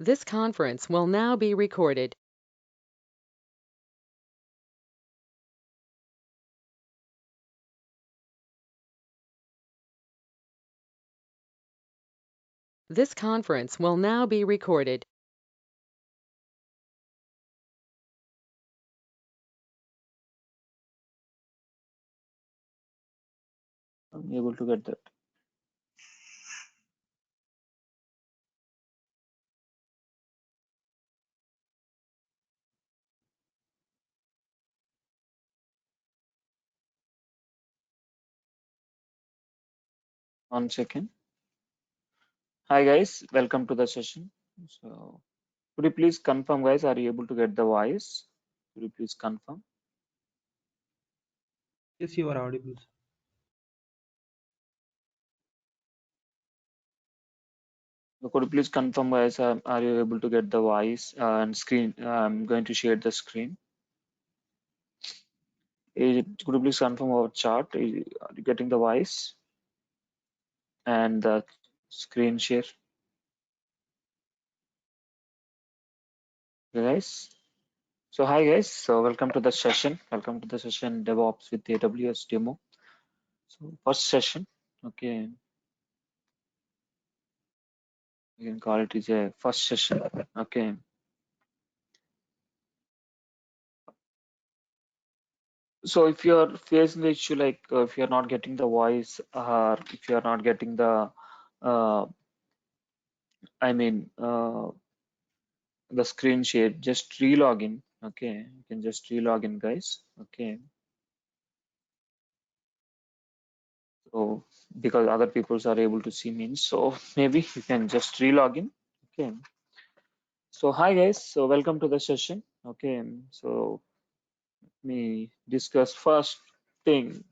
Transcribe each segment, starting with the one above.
This conference will now be recorded. This conference will now be recorded. I'm able to get that. One second. Hi guys, welcome to the session. So could you please confirm, guys, are you able to get the voice? Could you please confirm? Yes, you are audible. So could you please confirm, guys, are you able to get the voice and screen? I'm going to share the screen. Could you please confirm our chart? Are you getting the voice and the screen share? Okay, guys. So hi guys, so welcome to the session. Welcome to the session DevOps with AWS demo. So first session, okay, you can call it is a first session. Okay. So if you're facing the issue like if you're not getting the voice or if you're not getting the uh, I mean the screen share, just re-log in. Okay, you can just re-log in, guys. Okay. So because other peoples are able to see me, so maybe you can just re-log in. Okay. So hi guys, so welcome to the session. Okay, so let me discuss first thing.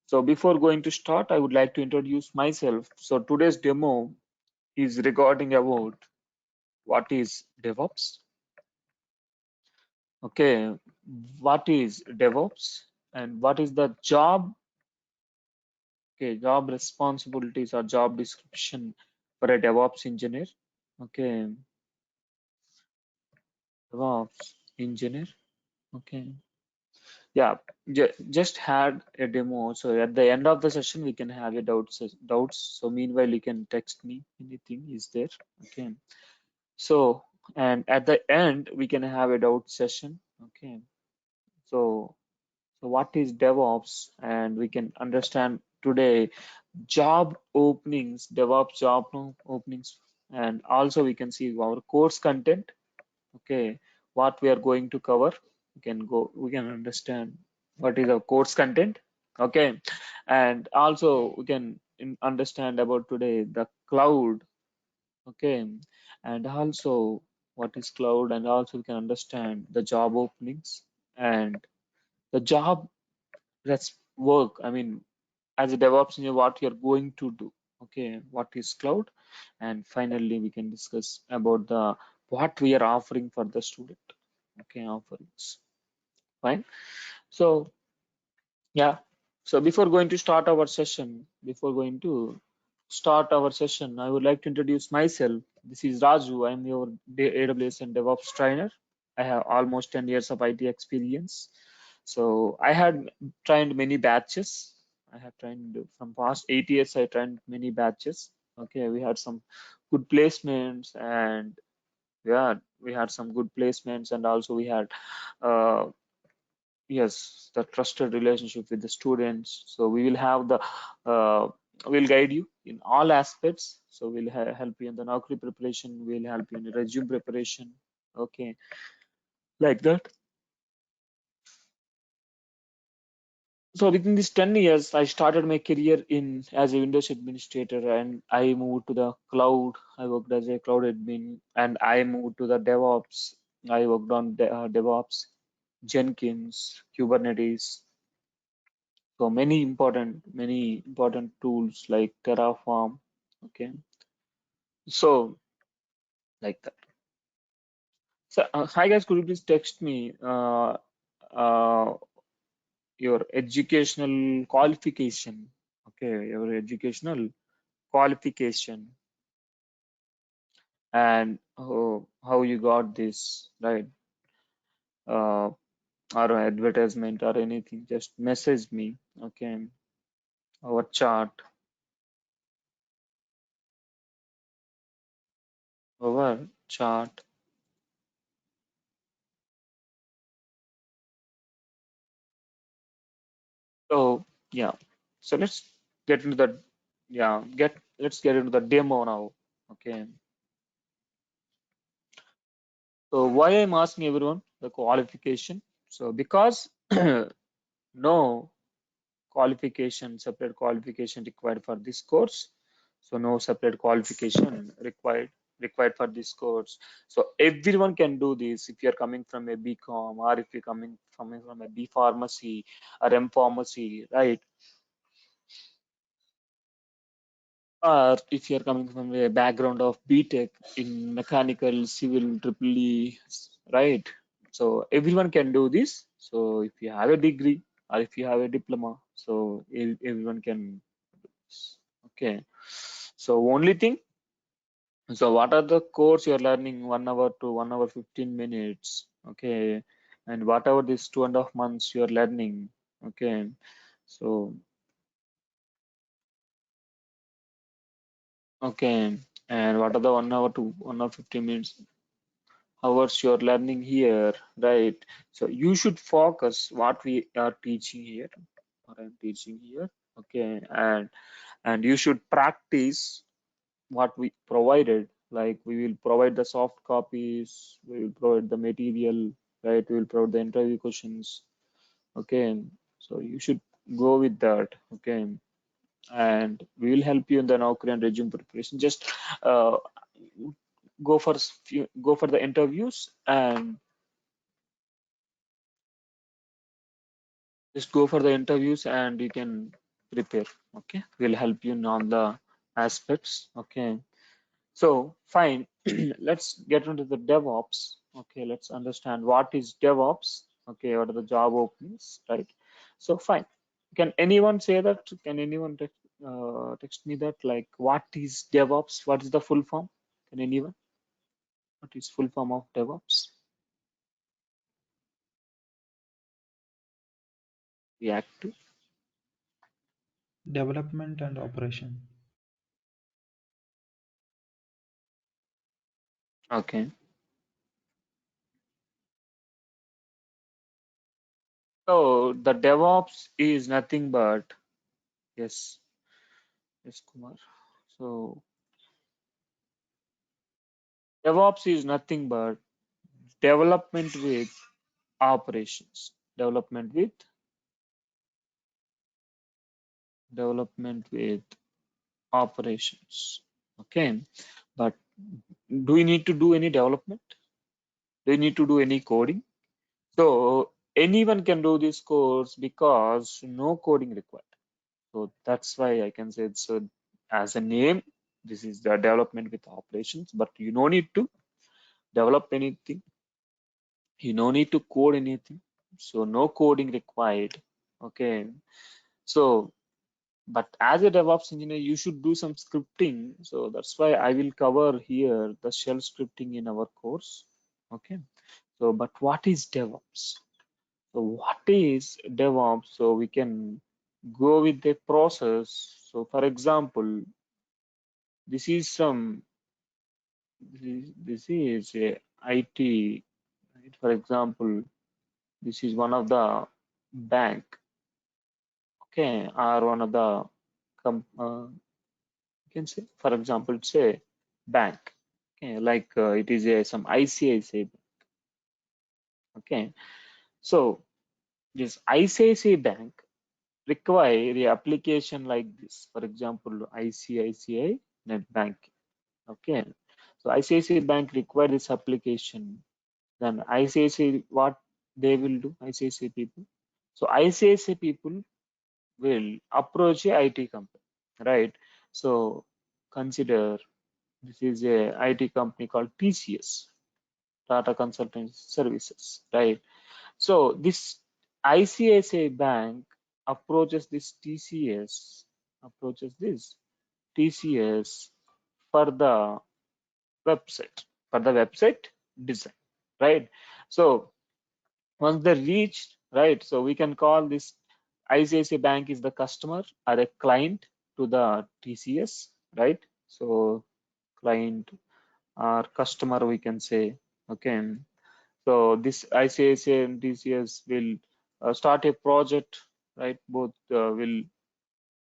So before going to start, I would like to introduce myself. So today's demo is regarding about what is DevOps. Okay, what is DevOps and what is the job? Okay, job responsibilities or job description for a DevOps engineer. Okay, DevOps engineer. Okay, yeah, just had a demo. So at the end of the session, we can have a doubts. So meanwhile, you can text me anything is there. Okay. So, and at the end, we can have a doubt session. Okay. So, so what is DevOps? And we can understand today job openings, DevOps job openings, and also we can see our course content. Okay. What we are going to cover. We can understand what is our course content. Okay. And also we can understand about today the cloud. Okay, and also what is cloud, and also we can understand the job openings and the job that's work. I mean, as a DevOps engineer, what you're going to do. Okay, what is cloud, and finally we can discuss about the what we are offering for the student. Okay, offerings. Fine. So yeah. So before going to start our session, I would like to introduce myself. This is Raju. I'm your AWS and DevOps trainer. I have almost 10 years of IT experience. So I had trained many batches. I have trained from past 8 years. I trained many batches. Okay, we had some good placements, and yeah, we had some good placements, and also we had uh, yes, the trusted relationship with the students. So we will have the we'll guide you in all aspects. So we'll help you in the Naukri preparation, we'll help you in the resume preparation. Okay, like that. So within these 10 years, I started my career in as a Windows administrator, and I moved to the cloud. I worked as a cloud admin, and I moved to the DevOps. I worked on DevOps, Jenkins, Kubernetes. So many important tools like Terraform. Okay, so like that. So hi guys, could you please text me uh, your educational qualification? Okay, your educational qualification. and how you got this, right? Uh, or advertisement or anything, just message me, okay? Our chat, our chat. So yeah, so let's get into the yeah get let's get into the demo now, okay? So why I'm asking everyone the qualification? So because no separate qualification required for this course. So no separate qualification required for this course. So everyone can do this if you're coming from a BCom or if you're coming from a B pharmacy or M pharmacy, right? Or if you're coming from a background of BTech in mechanical, civil, triple E, right? So everyone can do this. So if you have a degree or if you have a diploma, so everyone can. Okay. So only thing. So what are the course you're learning 1 hour to 1 hour 15 minutes? Okay. And whatever this 2.5 months you're learning. Okay. So okay. And what are the 1 hour to 1 hour 15 minutes hours you're learning here, right? So you should focus what we are teaching here, what I'm teaching here. Okay. And you should practice what we provided, like we will provide the soft copies, we will provide the material, right? We will provide the interview questions, okay? So you should go with that, okay? And we will help you in the Naukri and resume preparation. Just uh, go for the interviews and just go for the interviews and you can prepare, okay? We'll help you in all the aspects, okay? So fine, let's get into the DevOps. Okay, let's understand what is DevOps. Okay, what are the job openings, right? So fine. Can anyone say that? Can anyone text me that? Like, what is DevOps? What is the full form? Can anyone? What is full form of DevOps? Reactive. Development and operation. Okay. So the DevOps is nothing but yes, yes, Kumar. So DevOps is nothing but development with operations, development with operations, okay? But do we need to do any development? Do we need to do any coding? So anyone can do this course because no coding required. So that's why I can say it's as a name, this is the development with operations, but you no need to develop anything, you no need to code anything, so no coding required, okay? So but as a DevOps engineer, you should do some scripting. So that's why I will cover here the shell scripting in our course. Okay. So, but what is DevOps? So what is DevOps? So we can go with the process. So for example, this is some, this is a IT, right? For example, this is one of the bank, okay, or one of the you can say, for example, say bank, okay, like it is a some ICICI, okay. So this ICICI bank require the application like this, for example, ICICI net banking, okay. So ICICI bank require this application, then ICICI what they will do, ICICI people. So ICICI people will approach a IT company, right? So consider this is a IT company called TCS, Tata Consultancy Services, right? So this ICICI Bank approaches this TCS for the website, for the website design, right? So once they reach, right, so we can call this ICICI Bank is the customer or a client to the TCS, right? So client or customer we can say, okay. So this ICICI and TCS will start a project, right? Both will,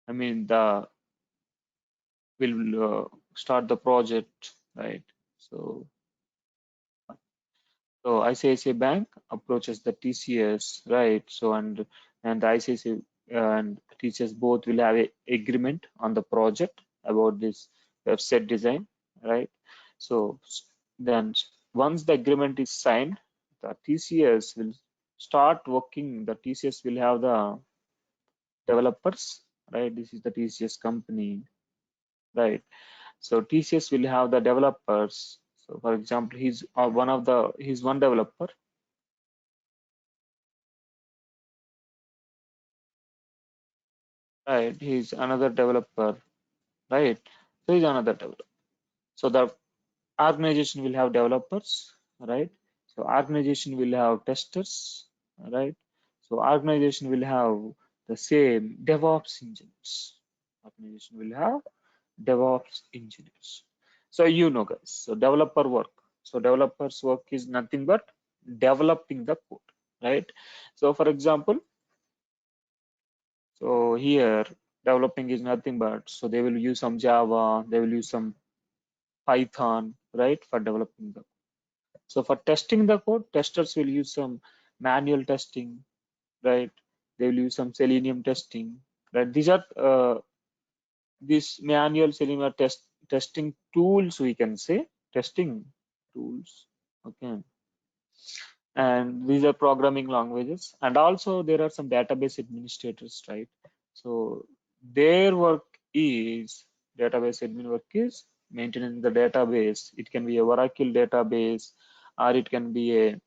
I mean, the will start the project, right? So ICICI Bank approaches the TCS, right? So and the ICICI and TCS both will have a agreement on the project about this website design, right? So then once the agreement is signed, the TCS will start working. The TCS will have the developers, right? This is the TCS company, right? So TCS will have the developers. So for example, he's one developer, right? He's another developer, right? So he's another developer. So the organization will have developers, right? So organization will have testers, right? So organization will have the same DevOps engineers. Organization will have DevOps engineers. So you know, guys. So developer work. So developers work is nothing but developing the code, right? So for example, so here developing is nothing but, so they will use some Java, they will use some Python, right, for developing the. So for testing the code, testers will use some manual testing, right? They will use some Selenium testing, right? These are these manual Selenium testing tools, we can say testing tools. Okay, and these are programming languages, and also there are some database administrators, right? So their work is, database admin work is maintaining the database. It can be a Oracle database, or it can be a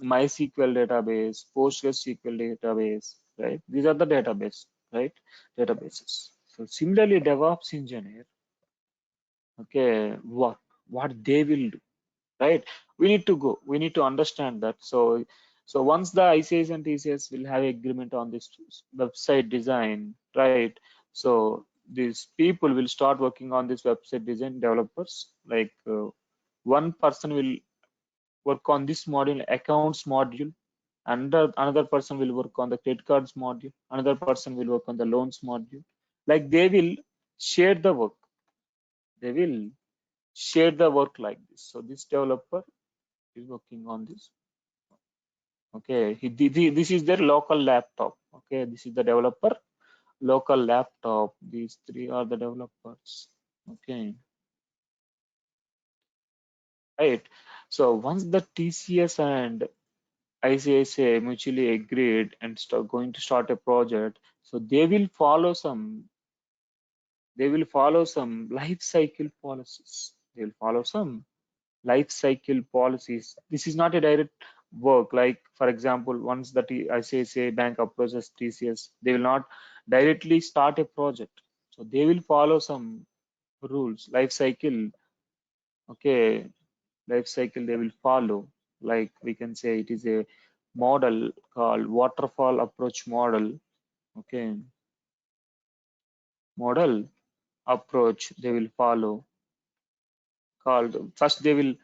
MySQL database, PostgreSQL database, right? These are the database, right? Databases. So similarly, DevOps engineer, okay, what they will do, right? We need to go, we need to understand that. So once the ICS and TCS will have agreement on this website design, right? So these people will start working on this website design, developers, like one person will work on this module, accounts module, and another person will work on the credit cards module, another person will work on the loans module. Like they will share the work, they will share the work like this. So this developer is working on this. Okay, this is their local laptop. Okay, this is the developer local laptop. These three are the developers. Okay, right. So once the TCS and ICICI mutually agreed and start going to start a project, so they will follow some life cycle policies. They will follow some life cycle policies. This is not a direct work. Like for example, once the ICICI Bank approaches TCS, they will not directly start a project. So they will follow some rules, life cycle. Okay, life cycle they will follow. Like we can say it is a model called waterfall approach model. Okay, model approach they will follow, called first they will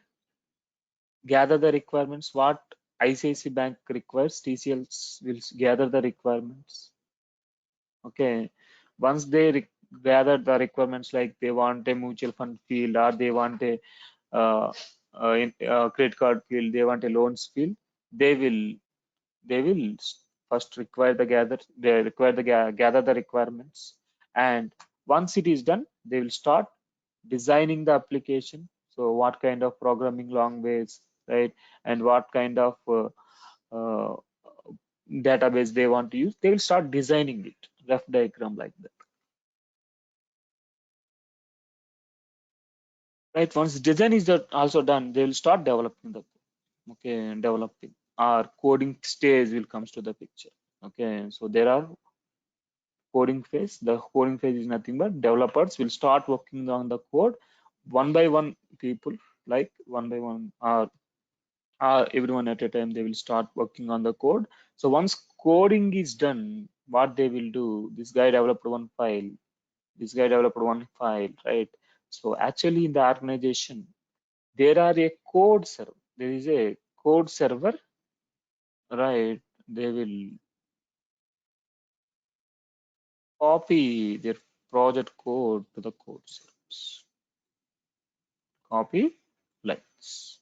gather the requirements what ICICI Bank requires. TCS will gather the requirements. Okay, once they gather the requirements, like they want a mutual fund field, or they want a uh, credit card field, they want a loans field, they will they will first require the gather the requirements, and once it is done, they will start designing the application. So what kind of programming language, right, and what kind of uh, database they want to use, they will start designing it, rough diagram like that, right? Once design is also done, they will start developing the, okay, developing, our coding stage will comes to the picture. Okay, so there are coding phase. The coding phase is nothing but developers will start working on the code one by one. people, like one by one, or everyone at a time, they will start working on the code. So once coding is done, what they will do, this guy developed one file, this guy developed one file, right? So actually in the organization, there are a code server. There is a code server, right? They will copy their project code to the code servers. Copy like this.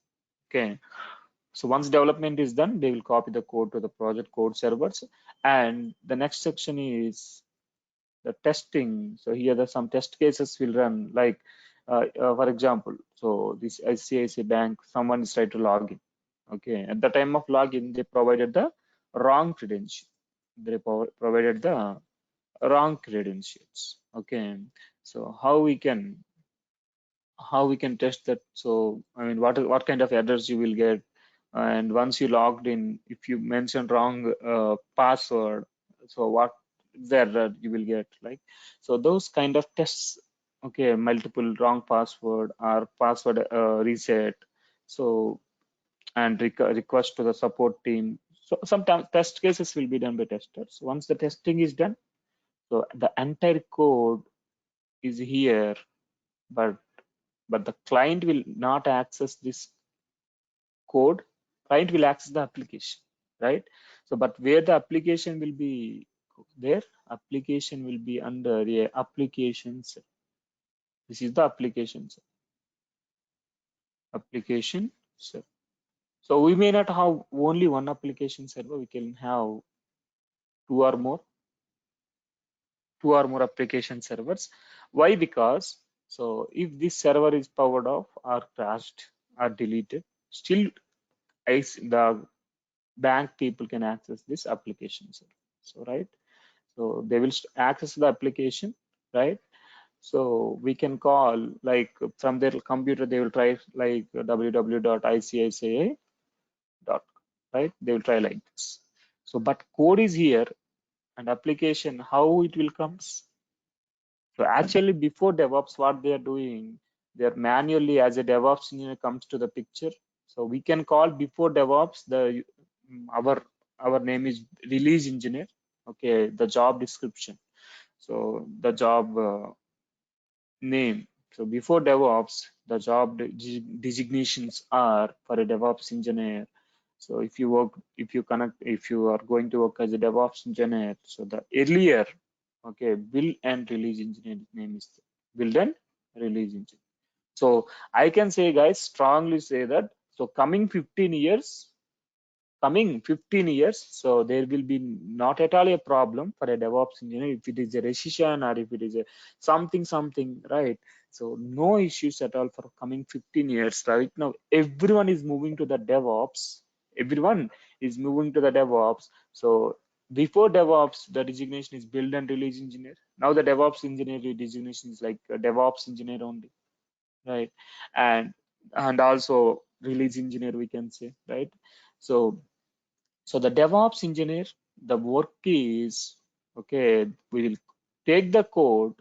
Okay. So once development is done, they will copy the code to the project code servers. And the next section is the testing. So here the some test cases will run, like for example, so this ICICI bank, someone is trying to log in. Okay, at the time of login, they provided the wrong credential. They provided the wrong credentials. Okay, so how we can test that? So I mean, what kind of errors you will get, and once you logged in, if you mention wrong password, so what the error you will get, like, so those kind of tests. Okay, multiple wrong password or password reset, so and request to the support team. So sometimes test cases will be done by testers. Once the testing is done, so the entire code is here, but the client will not access this code. Client will access the application, right? So but where the application will be there, application will be under a applications. This is the applications, application server. So we may not have only one application server, we can have two or more application servers. Why? Because so if this server is powered off or crashed or deleted, still the bank people can access this application server. So right, so they will access the application, right? So we can call, like, from their computer, they will try like www.icici.com, right? They will try like this. So but code is here, and application, how it will comes. So actually before DevOps, what they are doing, they are manually, as a DevOps engineer comes to the picture. So we can call before DevOps the our name is release engineer. Okay, the job description. So the job name. So before DevOps, the job designations are for a DevOps engineer. So if you work, if you are going to work as a DevOps engineer, so the earlier, okay, build and release engineer name is build and release engineer. So I can say, guys, strongly say that, so coming 15 years, so there will be not at all a problem for a DevOps engineer if it is a recession or if it is a something, right? So no issues at all for coming 15 years. Right now, everyone is moving to the DevOps. Everyone is moving to the DevOps. So before DevOps, the designation is build and release engineer. Now the DevOps engineer designation is like a DevOps engineer only, right? And also release engineer, we can say, right? So the DevOps engineer, the work is, okay, we will take the code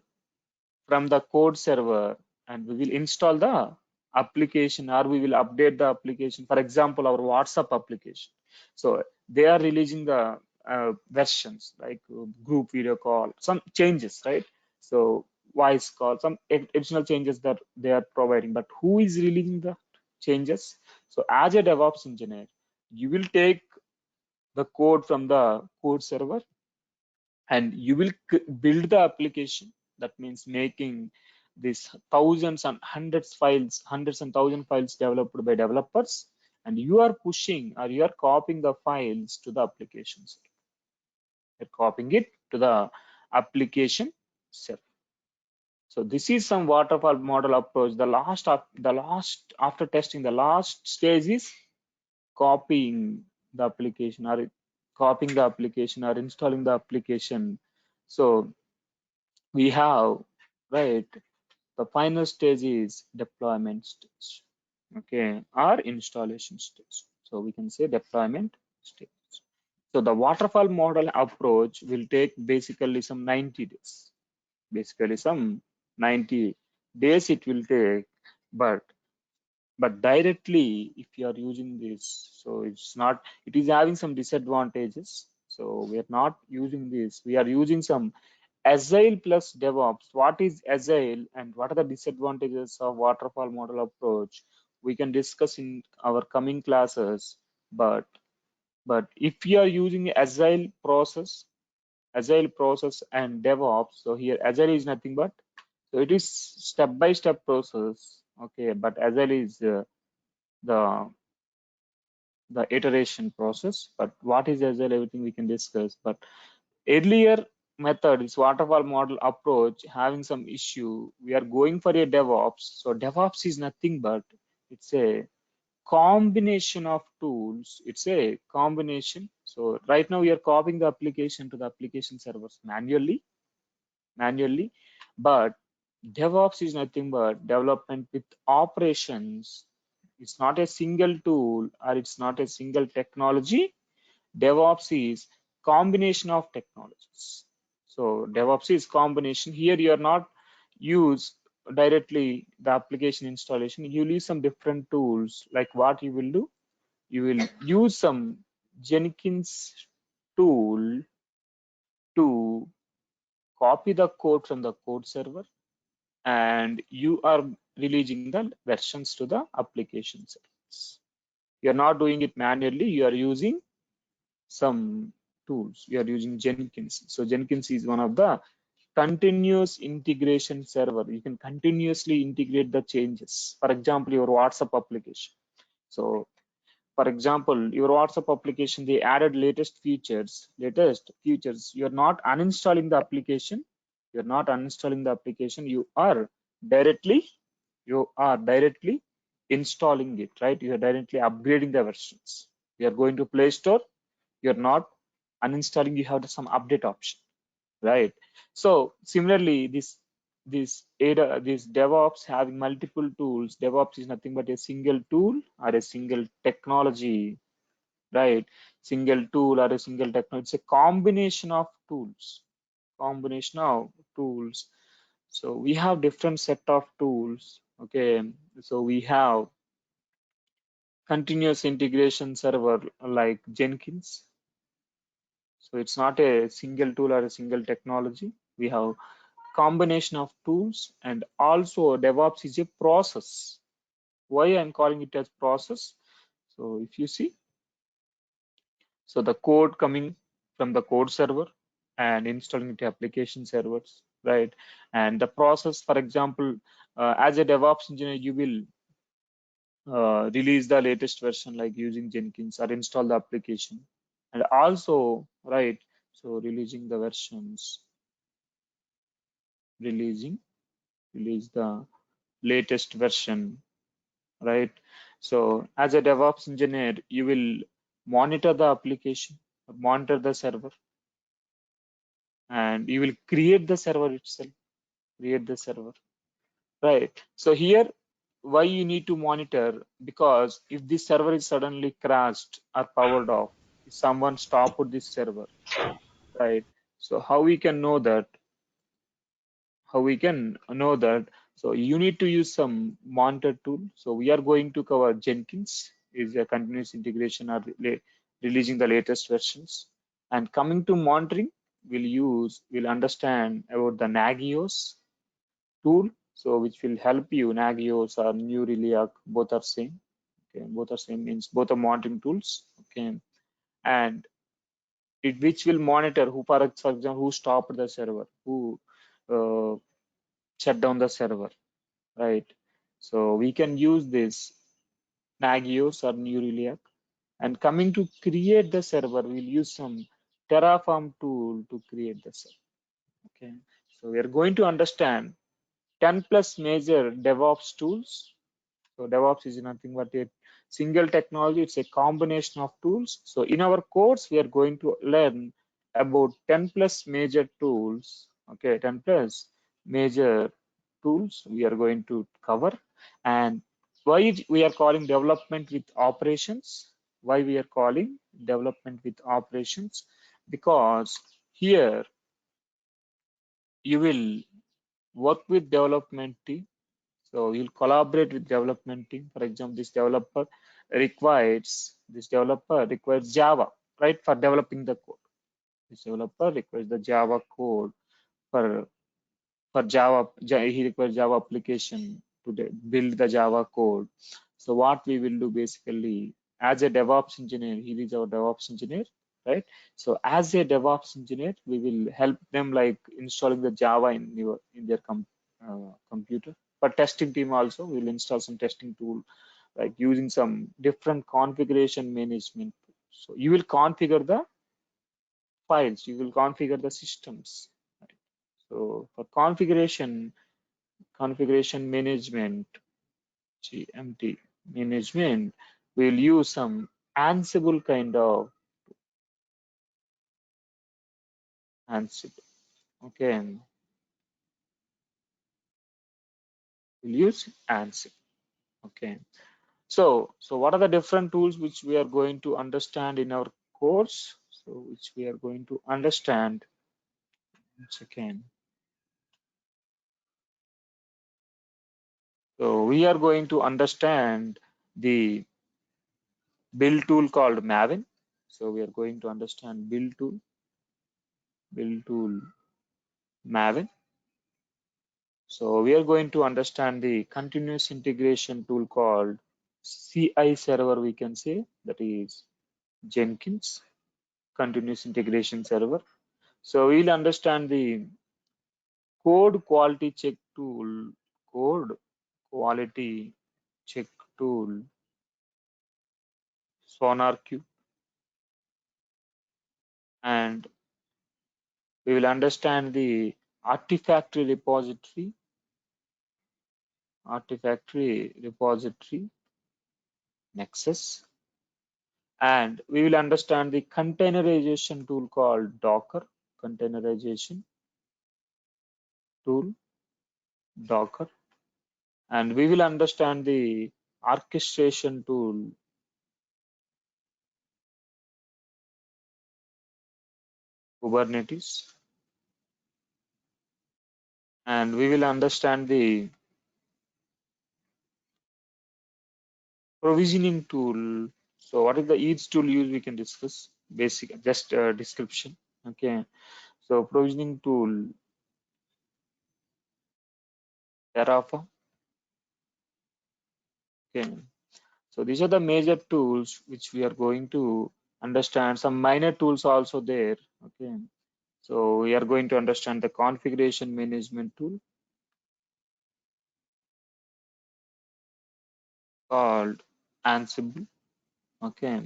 from the code server and we will install the application, or we will update the application. For example, our WhatsApp application. So they are releasing the versions, like group video call, some changes, right? So voice call, some additional changes that they are providing. But who is releasing the changes? So as a DevOps engineer, you will take the code from the code server and you will build the application. That means making these thousands and hundreds and thousand files developed by developers, and you are pushing or you are copying the files to the applications. You're copying it to the application server. So this is some waterfall model approach. The last after testing, the last stage is copying the application, or copying the application, or installing the application. So we have, right, the final stage is deployment stage, okay, or installation stage. So we can say deployment stage. So the waterfall model approach will take basically some 90 days. Basically some 90 days it will take, but But directly, if you are using this, so it's not, it is having some disadvantages. So we are not using this. We are using some Agile plus DevOps. What is Agile and what are the disadvantages of waterfall model approach? We can discuss in our coming classes. But if you are using Agile process and DevOps, so here Agile is nothing but, so it is step-by-step process. Okay, but Agile is the the iteration process. But what is Agile? Everything we can discuss. But earlier method is waterfall model approach having some issue. We are going for a DevOps. So DevOps is nothing but it's a combination of tools. It's a combination. So right now we are copying the application to the application servers manually, but DevOps is nothing but development with operations. It's not a single tool or it's not a single technology. DevOps is combination of technologies. So DevOps is combination. Here you are not use directly the application installation. You use some different tools. Like what you will do, you will use some Jenkins tool to copy the code from the code server, and you are releasing the versions to the application servers. You are not doing it manually. You are using some tools. You are using Jenkins. So Jenkins is one of the continuous integration server. You can continuously integrate the changes. For example, your WhatsApp application. So for example, your WhatsApp application, they added latest features. You're not uninstalling the application. You're not uninstalling the application. Directly, you are directly installing it, right? You are directly upgrading the versions. You are going to Play Store. You're not uninstalling. You have some update option, right? So similarly, this DevOps having multiple tools. DevOps is nothing but a single tool or a single technology, right? Single tool or a single technology. It's a combination of tools. Combination of tools. So we have different set of tools. Okay. So we have continuous integration server like Jenkins. So it's not a single tool or a single technology. We have combination of tools, and also DevOps is a process. Why I'm calling it as process? So if you see, so the code coming from the code server and installing it to application servers, right? And the process, for example, as a DevOps engineer, you will release the latest version like using Jenkins or install the application. And also, right, so releasing the versions, release the latest version, right? So as a DevOps engineer, you will monitor the application, monitor the server, and you will create the server itself, create the server, right? So here, why you need to monitor? Because if this server is suddenly crashed or powered off, if someone stopped this server, right? So how we can know that? How we can know that? So you need to use some monitor tool. So we are going to cover Jenkins is a continuous integration or releasing the latest versions. And coming to monitoring, we'll understand about the Nagios tool, so which will help you. Nagios or New Reliac, both are same. Okay, both are same means both are monitoring tools. Okay, and which will monitor who, for example, who stopped the server, who uh, shut down the server, right? So we can use this Nagios or New Reliac. And coming to create the server, we'll use some Terraform tool to create the server. Okay, so we are going to understand 10 plus major DevOps tools. So DevOps is nothing but a single technology. It's a combination of tools. So in our course, we are going to learn about 10 plus major tools. Okay, 10 plus major tools we are going to cover. And why we are calling development with operations? Why we are calling development with operations? Because here you will work with development team. So you'll collaborate with development team. For example, this developer requires Java, right, for developing the code. This developer requires the Java code for Java. He requires Java application to build the Java code. So what we will do basically, as a DevOps engineer, he is our DevOps engineer, right? So as a DevOps engineer, we will help them like installing the Java in their computer. For testing team also, we will install some testing tool like using some different configuration management. So you will configure the files, you will configure the systems. Right? So for configuration management, GMT management, we'll use some Ansible kind of Ansible. Okay, we'll use Ansible. Okay, so what are the different tools which we are going to understand in our course? So which we are going to understand once again. So we are going to understand the build tool called Maven. So we are going to understand build tool Maven. So we are going to understand the continuous integration tool called CI server, we can say, that is Jenkins, continuous integration server. So we'll understand the code quality check tool, code quality check tool, SonarQube, and we will understand the Artifactory repository Nexus, and we will understand the containerization tool called Docker, containerization tool, Docker, and we will understand the orchestration tool, Kubernetes, and we will understand the provisioning tool. So what is the each tool use, we can discuss basic, just description. Okay, so provisioning tool, Terraform. Okay, so these are the major tools which we are going to understand. Some minor tools also there. Okay, so we are going to understand the configuration management tool called Ansible. Okay,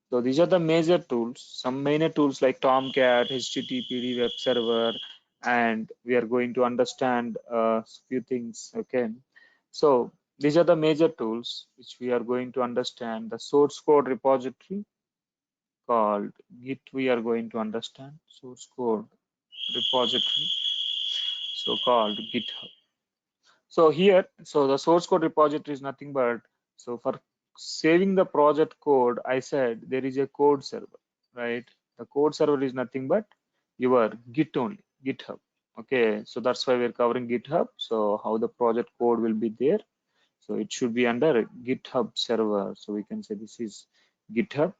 so these are the major tools. Some minor tools like Tomcat, HTTP web server, and we are going to understand a few things. Okay, so these are the major tools which we are going to understand. The source code repository called Git, we are going to understand source code repository, so called GitHub. So here, so the source code repository is nothing but, so for saving the project code, I said there is a code server, right? The code server is nothing but your Git only, GitHub. Okay, so that's why we're covering GitHub. So how the project code will be there. So it should be under GitHub server. So we can say this is GitHub.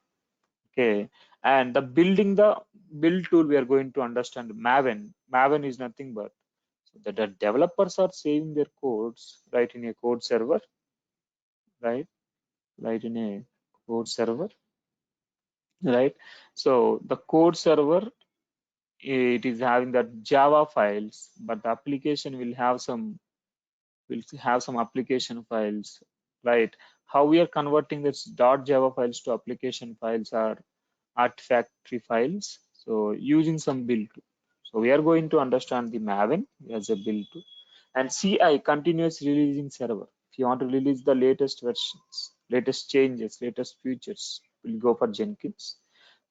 Okay, and the build tool, we are going to understand Maven. Maven is nothing but, so the developers are saving their codes right in a code server, right? Right in a code server, right? So the code server, it is having that Java files, but the application will have some application files, right? How we are converting this .java files to application files are Artifactory files. So using some build tool. So we are going to understand the Maven as a build tool, and CI, continuous releasing server. If you want to release the latest versions, latest changes, latest features, we'll go for Jenkins.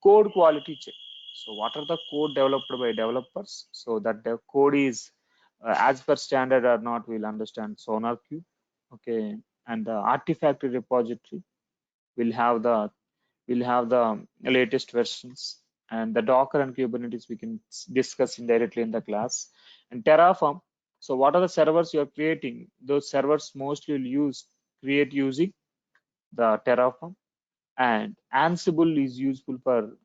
Code quality check. So what are the code developed by developers? So that the code is as per standard or not, we'll understand SonarQube. Okay, and the Artifactory repository will have the latest versions, and the Docker and Kubernetes we can discuss indirectly in the class. And Terraform, So what are the servers you are creating? Those servers mostly will create using the Terraform, and Ansible is useful for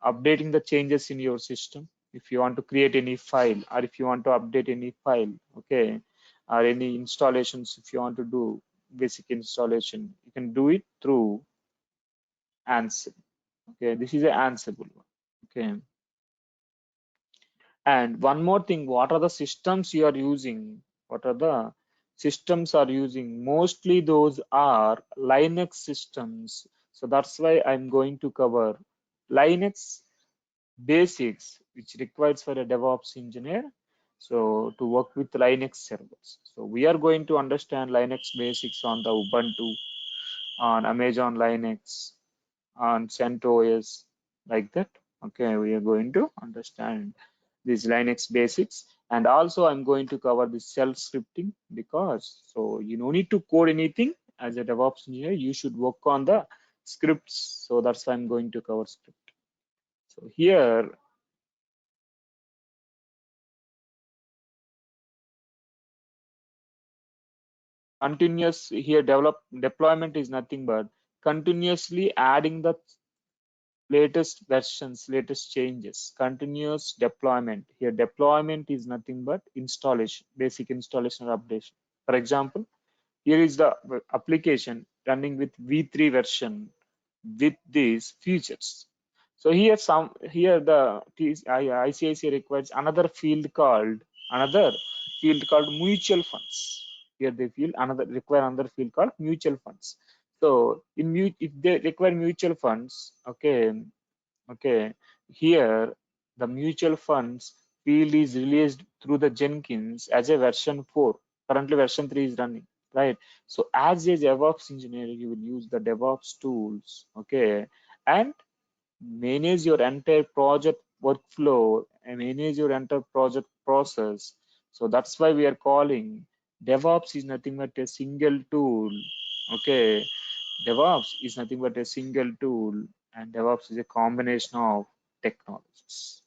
updating the changes in your system. If you want to create any file, or if you want to update any file, okay, or any installations, if you want to do basic installation, you can do it through Ansible. Okay, this is an Ansible one. Okay, and one more thing, what are the systems you are using? What are the systems are using? Mostly those are Linux systems. So that's why I'm going to cover Linux basics, which requires for a DevOps engineer. So to work with Linux servers. So we are going to understand Linux basics on the Ubuntu, on Amazon Linux, on CentOS, like that. Okay, we are going to understand these Linux basics. And also I'm going to cover the shell scripting, because so you don't need to code anything as a DevOps engineer, you should work on the scripts. So that's why I'm going to cover script. So here, continuous here deployment is nothing but continuously adding the latest versions, latest changes. Continuous deployment. Here deployment is nothing but installation, basic installation or updation. For example, here is the application running with V3 version with these features. So here the ICICI requires another field called mutual funds. Here they require another field called mutual funds. So if they require mutual funds, okay, here the mutual funds field is released through the Jenkins as a version 4. Currently version 3 is running, right? So as a DevOps engineer, you will use the DevOps tools, okay, and manage your entire project workflow and manage your entire project process. So that's why we are calling DevOps is nothing but a single tool, okay. DevOps is nothing but a single tool, and DevOps is a combination of technologies.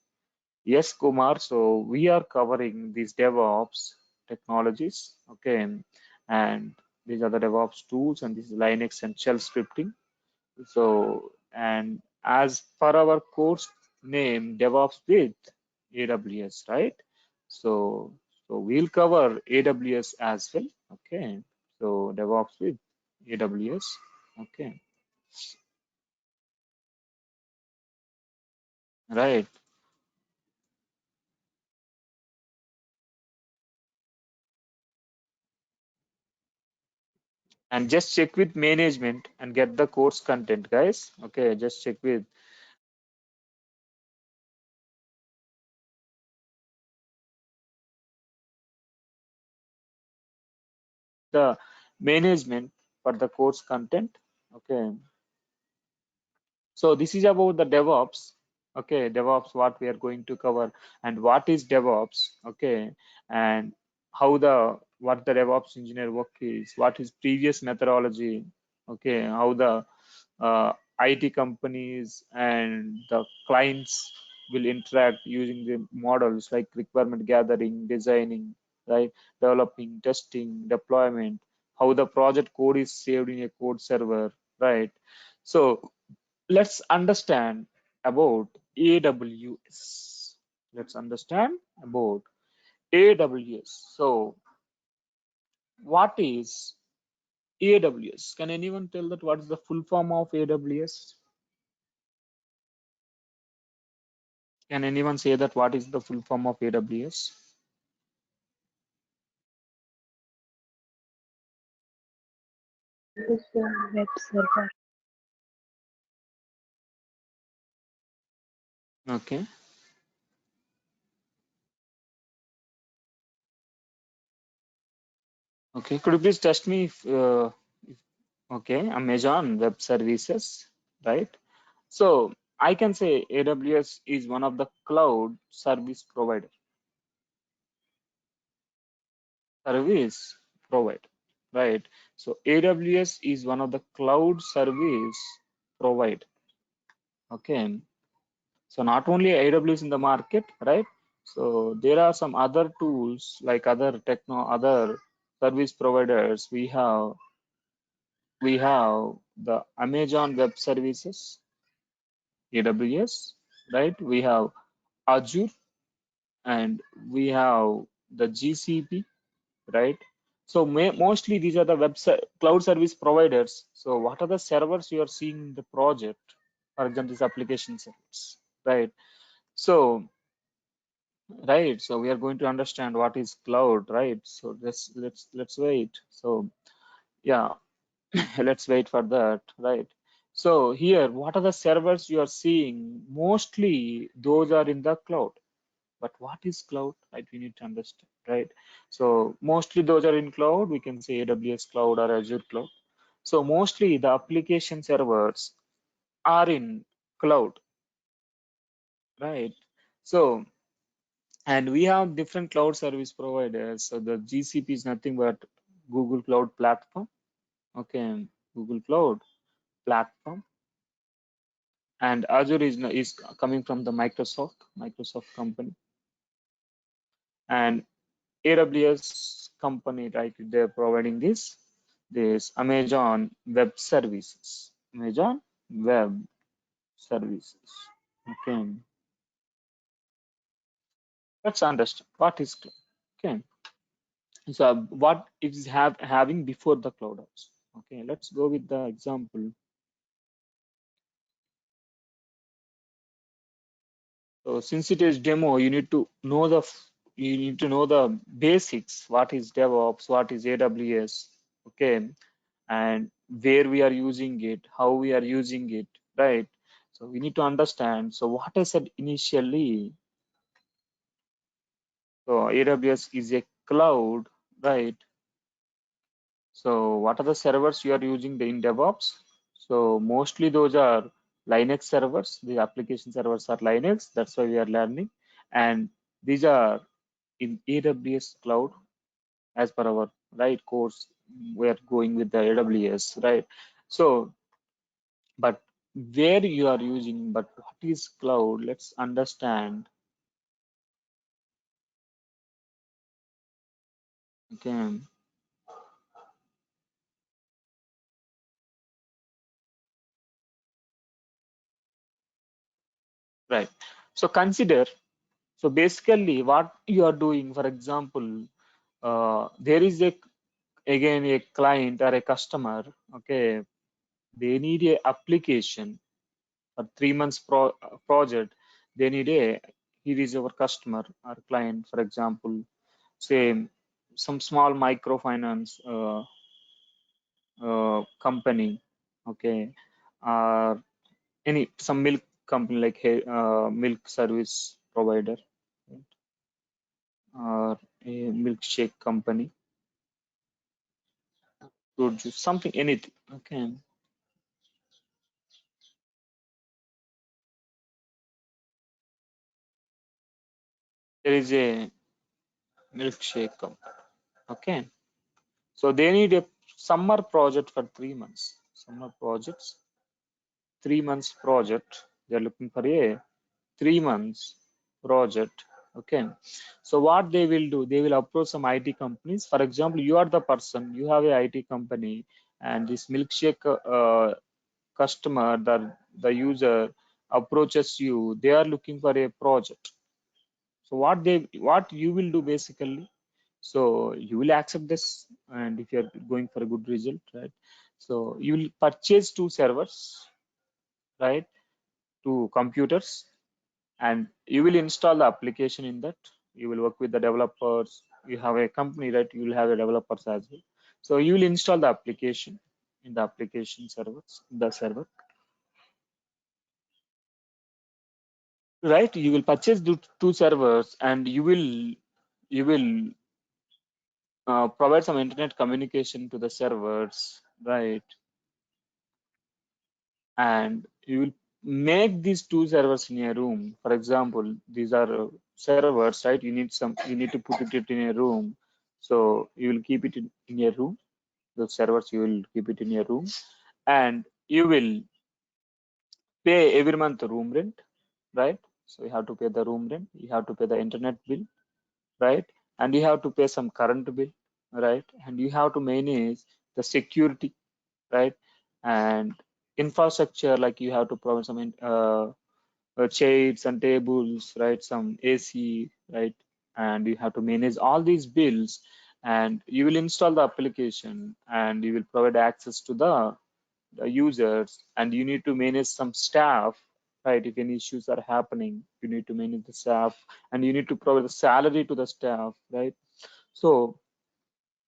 Yes, Kumar. So we are covering these DevOps technologies, okay, and these are the DevOps tools, and this is Linux and shell scripting. So, and as per our course name, DevOps with AWS, right? So, so we'll cover AWS as well, okay. So DevOps with AWS, okay. Right. And just check with management and get the course content, guys. Okay, just check with the management for the course content. Okay. So this is about the DevOps. Okay, DevOps, what we are going to cover, and what is DevOps. Okay, and what the DevOps engineer work is, what is previous methodology. Okay, how the IT companies and the clients will interact using the models like requirement gathering, designing, right, developing, testing, deployment, how the project code is saved in a code server, right? So let's understand about AWS. Let's understand about AWS. So what is AWS? Can anyone tell that what is the full form of AWS? Can anyone say that what is the full form of AWS? Is the web server. Okay. Okay. Could you please test me okay, Amazon Web Services, right? So I can say AWS is one of the cloud service provider. Service provider, right? So AWS is one of the cloud service provider. Okay. So not only AWS in the market, right? So there are some other tools like other service providers. We have the Amazon Web Services, AWS, right? We have Azure, and we have the GCP, right? So mostly these are the cloud service providers. So what are the servers you are seeing in the project? For example, this application servers, right? So so we are going to understand what is cloud, right? So let's wait. So yeah, let's wait for that, right? So here, what are the servers you are seeing? Mostly those are in the cloud. But what is cloud, right? We need to understand, right? So mostly those are in cloud. We can say AWS cloud or Azure cloud. So mostly the application servers are in cloud, right? So, and we have different cloud service providers. So the GCP is nothing but Google Cloud Platform. Okay, Google Cloud Platform. And Azure is coming from the Microsoft company. And AWS company, right? They're providing this Amazon Web Services. Amazon Web Services. Okay, let's understand what is cloud. Okay, so what it is having before the cloud apps. Okay, let's go with the example. So since it is demo, you need to know the basics. What is DevOps? What is AWS? Okay, and where we are using it, how we are using it, right? So we need to understand. So what I said initially, so AWS is a cloud, right? So what are the servers you are using in DevOps? So mostly those are Linux servers. The application servers are Linux. That's why we are learning. And these are in AWS cloud as per our right course. We are going with the AWS, right? So but where you are using, but what is cloud? Let's understand. Okay, right. So consider, so basically what you are doing, for example, there is again a client or a customer, okay, they need a application for 3 months project. They need here is our customer or client, for example, say some small microfinance company, okay, or some milk company like milk service provider, right? Or a milkshake company, fruit juice, something, anything. Okay, there is a milkshake company. Okay, so they need a summer project for 3 months. Summer projects, 3 months project. They're looking for a 3 months project. Okay, so what they will do, they will approach some IT companies. For example, you are the person, you have a IT company, and this milkshake customer, the user approaches you. They are looking for a project. So what you will do basically, so you will accept this, and if you're going for a good result, right? So you will purchase 2 servers, right? 2 computers, and you will install the application in that. You will work with the developers. You have a company, right? You will have a developers as well. So you will install the application in the application servers, the server, right? You will purchase the 2 servers, and you will provide some internet communication to the servers, right? And you will make these 2 servers in a room. For example, these are servers, right? You need to put it in a room. So you will keep it in a room. The servers, you will keep it in a room, and you will pay every month room rent, right? So you have to pay the room rent, you have to pay the internet bill, right? And you have to pay some current bill, right? And you have to manage the security, right? And infrastructure, like you have to provide some chairs and tables, right? Some AC, right? And you have to manage all these bills, and you will install the application, and you will provide access to the users, and you need to manage some staff, right? If any issues are happening, you need to manage the staff, and you need to provide the salary to the staff, right? So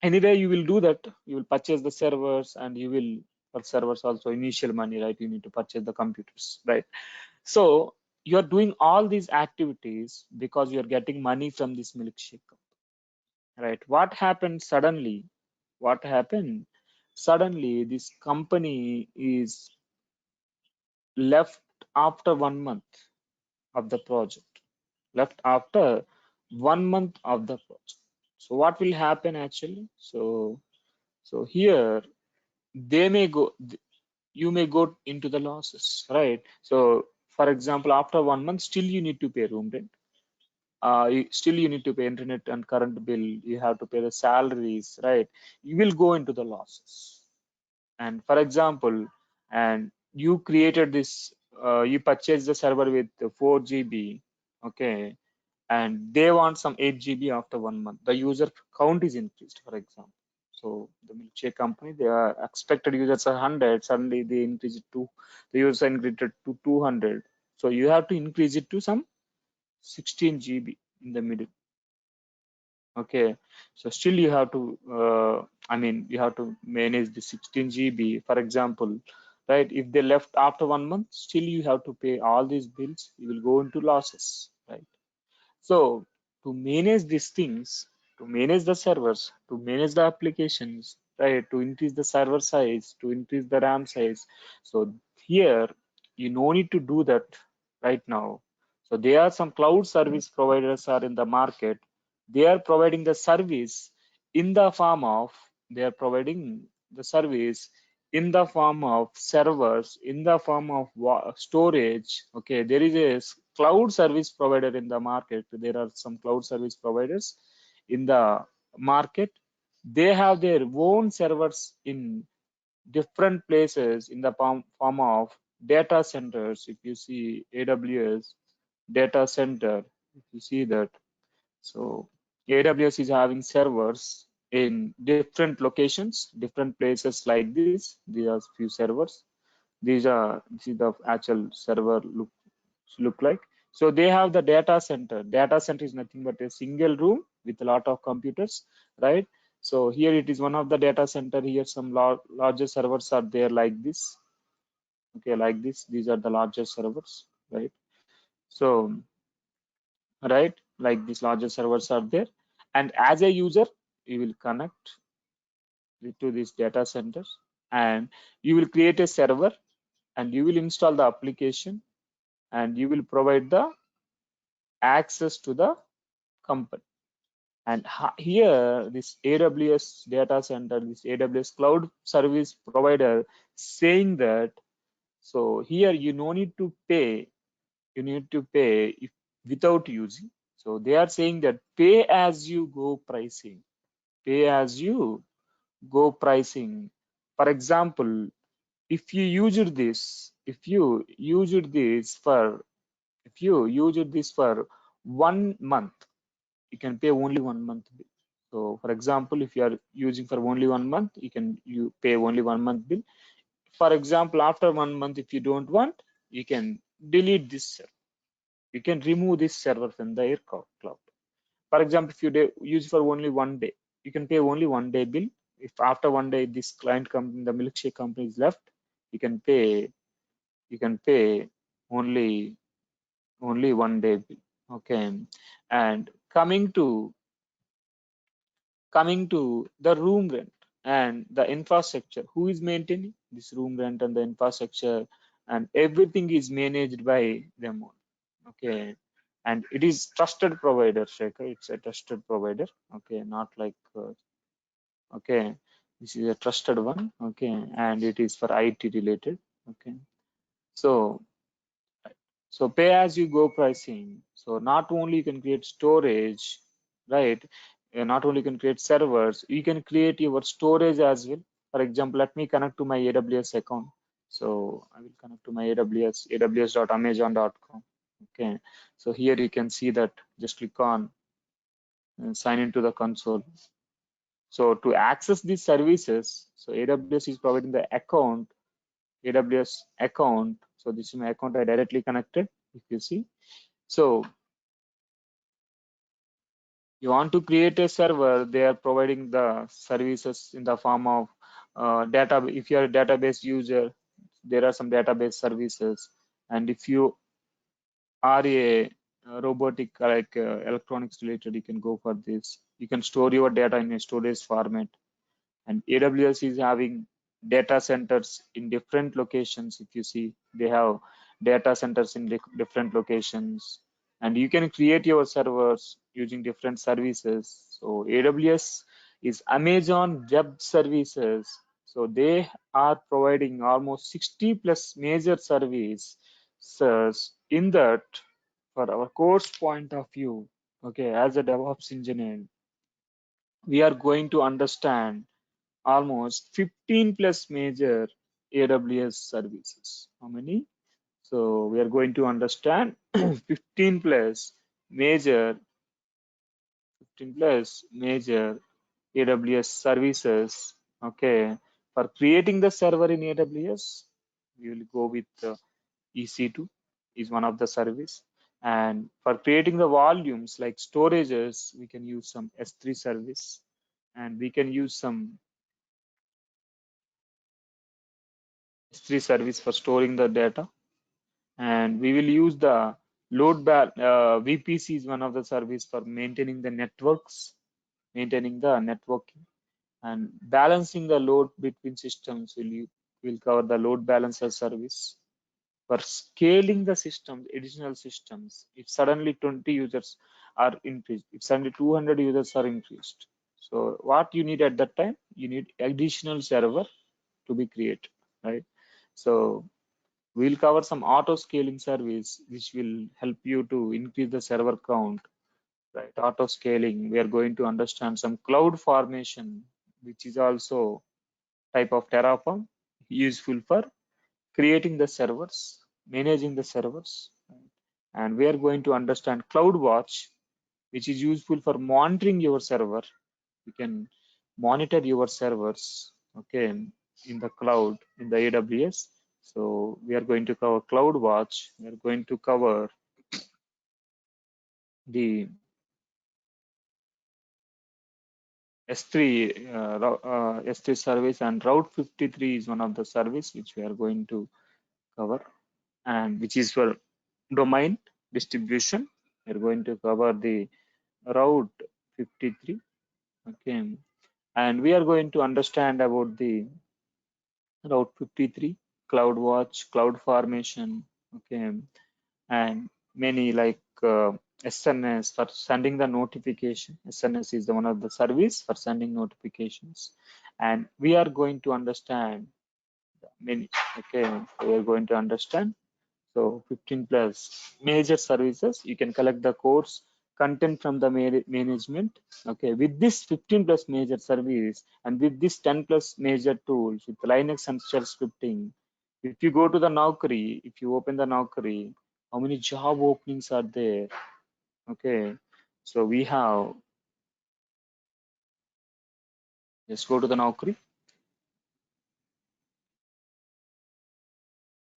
anyway, you will do that. You will purchase the servers, and you will, for servers also, initial money, right? You need to purchase the computers, right? So you are doing all these activities because you are getting money from this milkshake company, right? What happened suddenly? What happened? Suddenly, this company is left after 1 month of the project. Left after 1 month of the project. So what will happen actually? So here they may go, you may go into the losses, right? So for example, after 1 month, still you need to pay room rent. Still you need to pay internet and current bill. You have to pay the salaries, right? You will go into the losses. And for example, and you created this, you purchased the server with 4 GB, okay, and they want some 8 GB after 1 month. The user count is increased, for example. So the milkshake company, they are expected users are 100, suddenly they increase it to, the user increased it to 200. So you have to increase it to some 16 GB in the middle. Okay, so still you have to, I mean, you have to manage the 16 GB, for example, right? If they left after 1 month, still you have to pay all these bills. You will go into losses, right? So to manage these things, to manage the servers, to manage the applications, right? To increase the server size, to increase the RAM size. So here you no need to do that right now. So there are some cloud service providers are in the market. They are providing the service in the form of, they are providing the service in the form of servers, in the form of storage. Okay, there is a cloud service provider in the market. There are some cloud service providers in the market. They have their own servers in different places in the form of data centers. If you see AWS data center, if you see that, so AWS is having servers in different locations, different places like this. These are few servers. This is the actual server look like. So they have the data center. Data center is nothing but a single room with a lot of computers, right? So here it is one of the data center. Here some larger servers are there like this. Okay, like this. These are the larger servers, right? So right, like these larger servers are there, and as a user you will connect to these data centers, and you will create a server, and you will install the application, and you will provide the access to the company. And here this AWS data center, this AWS cloud service provider saying that, so here you no need to pay, you need to pay if, without using. So they are saying that pay as you go pricing, pay as you go pricing. For example, if you used this, if you used this for 1 month, you can pay only 1 month bill. So for example, if you are using for only 1 month, you pay only 1 month bill. For example, after 1 month, if you don't want, you can delete this server. You can remove this server from the air cloud. For example, if you use for only 1 day, you can pay only 1 day bill. If after 1 day this client company, the milkshake company is left, you can pay, only 1 day bill. Okay, and coming to the room rent and the infrastructure, who is maintaining this room rent and the infrastructure, and everything is managed by them all. Okay, and it is trusted provider, Shekhar. It's a trusted provider. Okay, not like okay, this is a trusted one. Okay, and it is for IT related. Okay, so So pay as you go pricing. So not only you can create storage, right? Not only you can create servers, you can create your storage as well. For example, let me connect to my AWS account. So I will connect to my AWS, aws.amazon.com. Okay. So here you can see that, just click on and sign into the console. So to access these services, so AWS is providing the account, AWS account. So this is my account I directly connected, if you see. So you want to create a server, they are providing the services in the form of data. If you are a database user, there are some database services. And if you are a robotic, like electronics related, you can go for this. You can store your data in a storage format. And AWS is having data centers in different locations. If you see, they have data centers in different locations, and you can create your servers using different services. So AWS is Amazon Web Services. So they are providing almost 60 plus major services in that. For our course point of view, okay, as a DevOps engineer, we are going to understand almost 15 plus major AWS services. How many? So we are going to understand 15 plus major 15 plus major AWS services. Okay, for creating the server in AWS, we will go with EC2 is one of the service. And for creating the volumes like storages, we can use some S3 service, and we can use some S3 service for storing the data. And we will use the VPC is one of the service for maintaining the networks, maintaining the networking, and balancing the load between systems. Will cover the load balancer service for scaling the systems, additional systems. If suddenly 20 users are increased, if suddenly 200 users are increased, so what you need at that time, you need additional server to be created, right? So we'll cover some auto scaling service which will help you to increase the server count, right? Auto scaling, we are going to understand some cloud formation, which is also type of Terraform, useful for creating the servers, managing the servers, right? And we are going to understand CloudWatch, which is useful for monitoring your server. You can monitor your servers, okay, in the cloud, in the AWS. So we are going to cover CloudWatch. We are going to cover the S3 S3 service, and Route 53 is one of the service which we are going to cover, and which is for domain distribution. We are going to cover the Route 53, okay, and we are going to understand about the Route 53, CloudWatch, Cloud Formation, okay, and many like SNS for sending the notification. SNS is the one of the service for sending notifications, and we are going to understand many. Okay, we are going to understand. So 15 plus major services. You can collect the course content from the management. Okay, with this 15 plus major service and with this 10 plus major tools with Linux and shell scripting, if you go to the Naukri, if you open the Naukri, how many job openings are there? Okay, so we have, just go to the Naukri.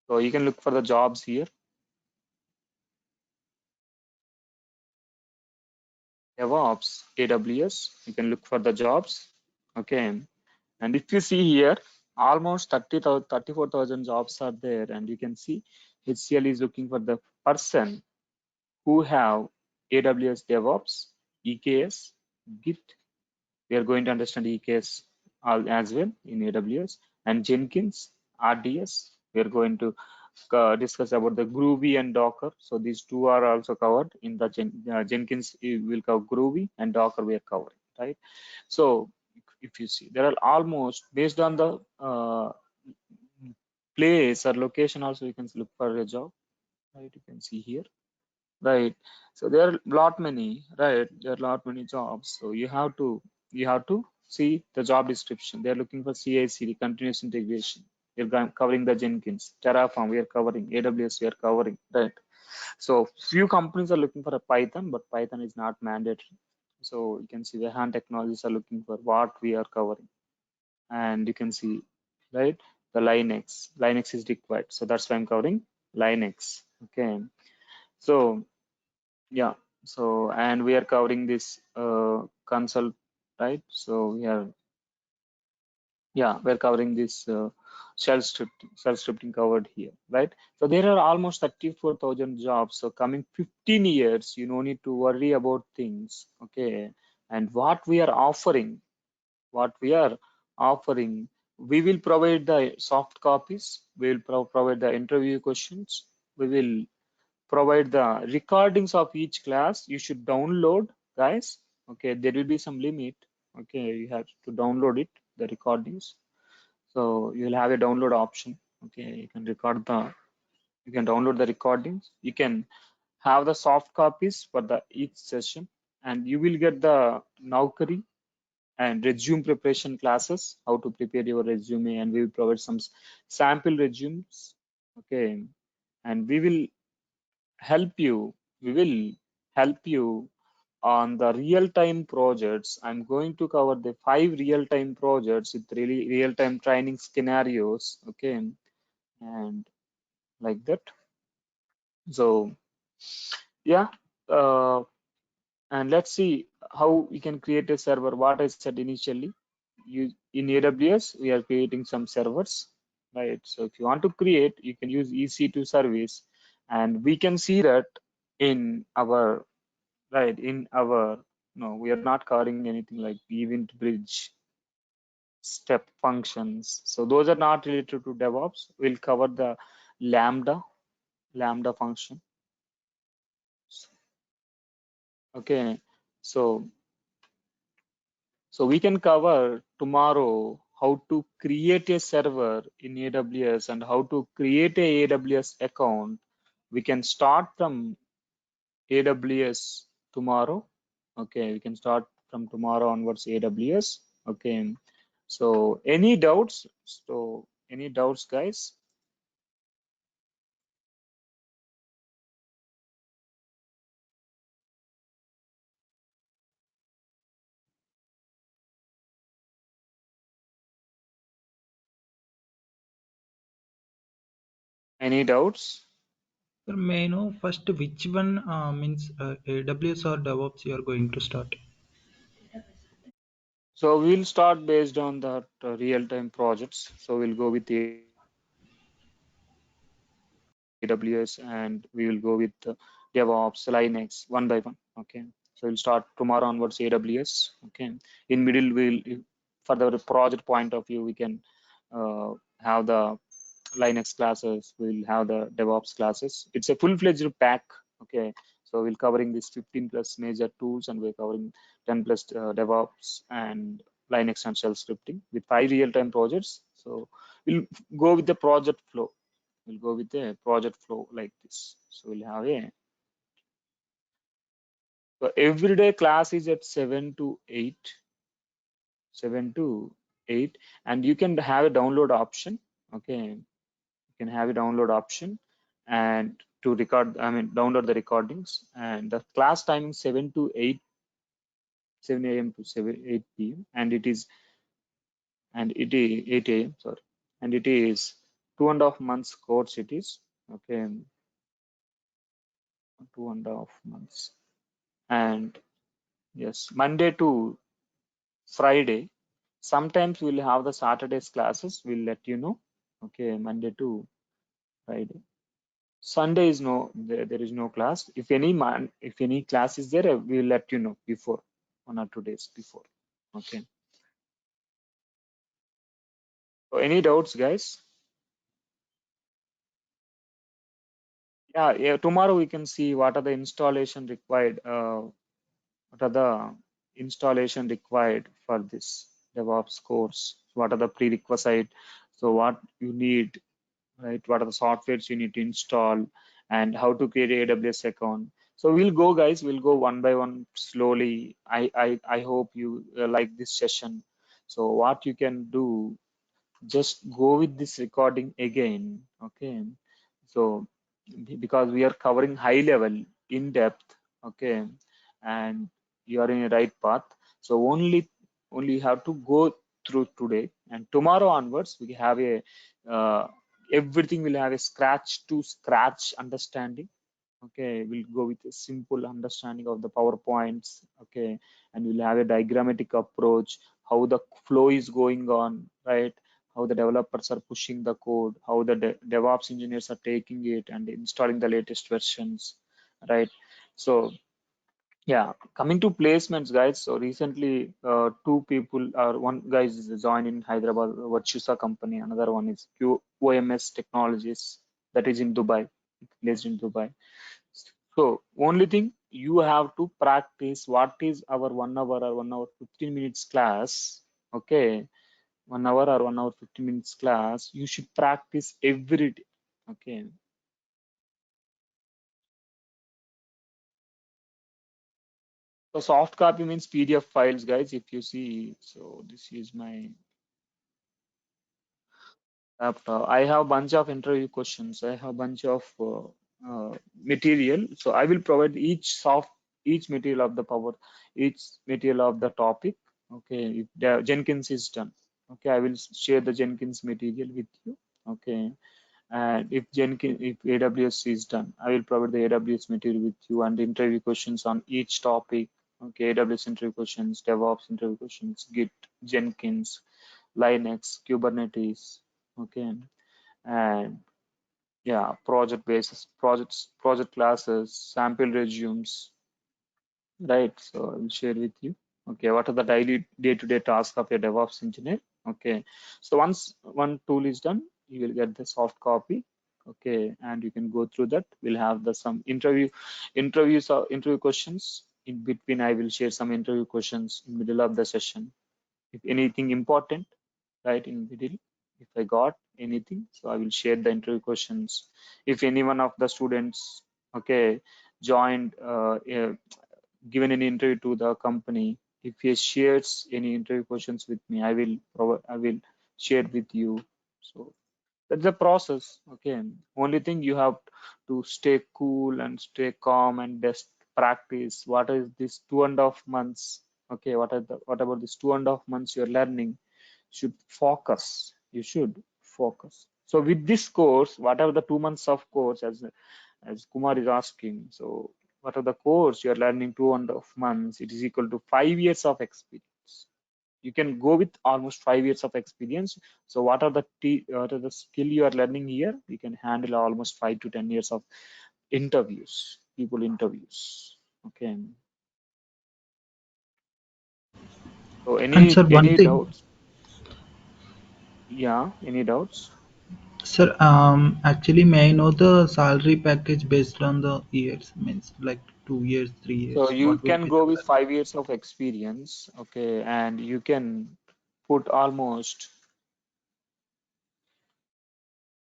So you can look for the jobs here. DevOps, AWS, you can look for the jobs. Okay, and if you see here, almost 34,000 jobs are there, and you can see HCL is looking for the person who have AWS DevOps, EKS, Git. We are going to understand EKS as well in AWS, and Jenkins, RDS. We are going to discuss about the Groovy and Docker. So these two are also covered in the Jenkins. Will cover Groovy, and Docker we are covering, right? So if you see, there are almost based on the place or location also you can look for a job. right? You can see here, right? So there are lot many, right? There are lot many jobs. So you have to see the job description. They're looking for CI/CD, continuous integration. We're covering the Jenkins, Terraform. We are covering AWS. We are covering, right? So few companies are looking for a Python, but Python is not mandatory. So you can see the hand technologies are looking for what we are covering, and you can see, right? The Linux is required. So that's why I'm covering Linux. Okay. So yeah. So and we are covering this consult, right? So we're covering this self-scripting covered here, right? So there are almost 34,000 jobs. So coming 15 years, you no need to worry about things. Okay. And what we are offering, we will provide the soft copies. We will provide the interview questions. We will provide the recordings of each class. You should download, guys. Okay, there will be some limit. Okay, you have to download it, the recordings. So you will have a download option. Okay, you can download the recordings. You can have the soft copies for the each session, and you will get the Naukri and resume preparation classes, how to prepare your resume, and we will provide some sample resumes. Okay, and we will help you on the real-time projects. I'm going to cover the 5 real-time projects with really real-time training scenarios. Okay, and like that. So yeah, uh, and let's see how we can create a server. What I said initially, you in AWS we are creating some servers, right? So if you want to create, you can use EC2 service, and we can see that in our, right, in our, no, we are not covering anything like event bridge, step functions. So those are not related to DevOps. We'll cover the lambda function. Okay, so we can cover tomorrow how to create a server in AWS and how to create a AWS account. We can start from AWS tomorrow. Okay, we can start from tomorrow onwards AWS. Okay, so any doubts? So any doubts, guys? Any doubts? Sir, may I know first which one means AWS or DevOps you are going to start? So we'll start based on that real-time projects. So we'll go with AWS, and we will go with DevOps, Linux, one by one. Okay. So we'll start tomorrow onwards AWS. Okay. In middle, for the project point of view, we can have the Linux classes. We'll have the DevOps classes. It's a full-fledged pack. Okay. So we'll covering these 15 plus major tools, and we're covering 10 plus DevOps and Linux and shell scripting with 5 real-time projects. So we'll go with the project flow. We'll go with the project flow like this. So we'll have a, so everyday class is at 7 to 8, 7 to 8, and you can have a download option. Okay, you can have a download option and to record, I mean, download the recordings, and the class timing 7 to 8, 7 a.m. to 8 p.m. and it is 8 a.m. sorry, and it is 2.5 months course it is. Okay, 2.5 months, and yes, Monday to Friday. Sometimes we'll have the Saturday's classes. We'll let you know. Okay, Monday to Friday. Sunday is no, there is no class. If any class is there, we'll let you know before, 1 or 2 days before. Okay. So any doubts, guys? Yeah. Tomorrow we can see what are the installation required. What are the installation required for this DevOps course? What are the prerequisite? So what you need, right? What are the softwares you need to install, and how to create a AWS account. So we'll go, guys. We'll go one by one slowly. I hope you like this session. So what you can do, just go with this recording again. Okay. So because we are covering high level, in depth. Okay, and you are in a right path. So only you have to go through today, and tomorrow onwards we have a uh, everything will have a scratch to scratch understanding. Okay, we'll go with a simple understanding of the PowerPoints. Okay, and we'll have a diagrammatic approach, how the flow is going on, right? How the developers are pushing the code, how the DevOps engineers are taking it and installing the latest versions, right? So yeah, coming to placements, guys. So recently, two people, one guy is joined in Hyderabad, Virtusa company. Another one is QOMS Technologies, that is in Dubai, based in Dubai. So only thing you have to practice what is our 1 hour or 1 hour 15 minutes class. Okay, 1 hour or 1 hour 15 minutes class. You should practice every day. Okay. So soft copy means PDF files, guys. If you see, so this is my laptop. I have bunch of interview questions. I have bunch of material. So I will provide each material of the power, each material of the topic. Okay, if the Jenkins is done. Okay, I will share the Jenkins material with you. Okay, and if AWS is done, I will provide the AWS material with you and interview questions on each topic. Okay, AWS interview questions, DevOps interview questions, Git, Jenkins, Linux, Kubernetes. Okay, and yeah, project basis, project classes, sample resumes, right? So I will share with you. Okay, what are the daily day-to-day tasks of a DevOps engineer? Okay, so once one tool is done, you will get the soft copy. Okay, and you can go through that. We'll have the some interview questions in between. I will share some interview questions in middle of the session. If anything important, right in middle, if I got anything, so I will share the interview questions. If any one of the students, okay, joined given any interview to the company, if he shares any interview questions with me, I will share with you. So that's the process. Okay, only thing you have to stay cool and stay calm and just practice. What is this 2.5 months? Okay, what about this 2.5 months you're learning? Should focus. You should focus. So with this course, whatever the 2 months of course, as Kumar is asking, so what are the course you are learning 2.5 months? It is equal to 5 years of experience. You can go with almost 5 years of experience. So what are the skill you are learning here? You can handle almost 5 to 10 years of interviews, people interviews. Okay. So And sir, one any thing, doubts? Yeah, any doubts? sir, actually, may I know the salary package based on the years? Means like 2 years, So 3 years. you What will can be go the with salary? 5 years of experience, okay, and you can put almost,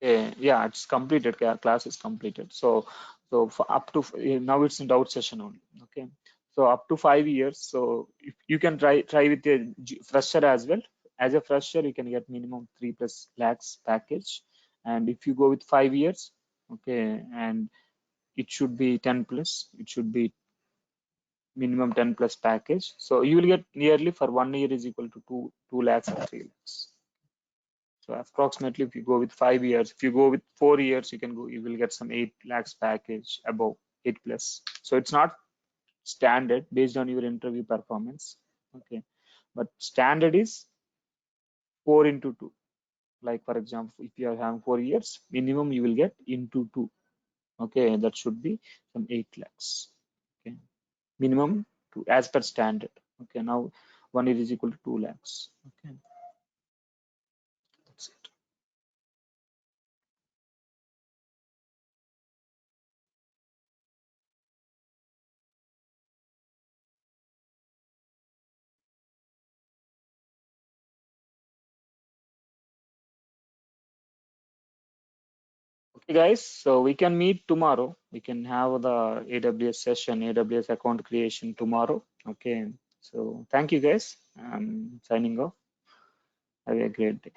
yeah, it's completed. Class is completed. So for up to now it's in doubt session only, okay. So up to 5 years. So if you can try with a fresher as well. As a fresher, you can get minimum 3+ lakhs package, and if you go with 5 years, okay, and it should be 10 plus. It should be minimum 10 plus package. So you will get nearly for 1 year is equal to two lakhs or 3 lakhs. So approximately if you go with 5 years, if you go with 4 years, you will get some 8 lakhs package above 8 plus. So it's not standard based on your interview performance. Okay. But standard is 4 into 2. Like for example, if you are having 4 years, minimum you will get into 2. Okay, that should be some 8 lakhs. Okay. Minimum to as per standard. Okay, now 1 year is equal to 2 lakhs. Okay, that's it. Okay, guys, so we can meet tomorrow. We can have the AWS session, AWS account creation tomorrow. Okay, so thank you, guys. I'm signing off. Have a great day.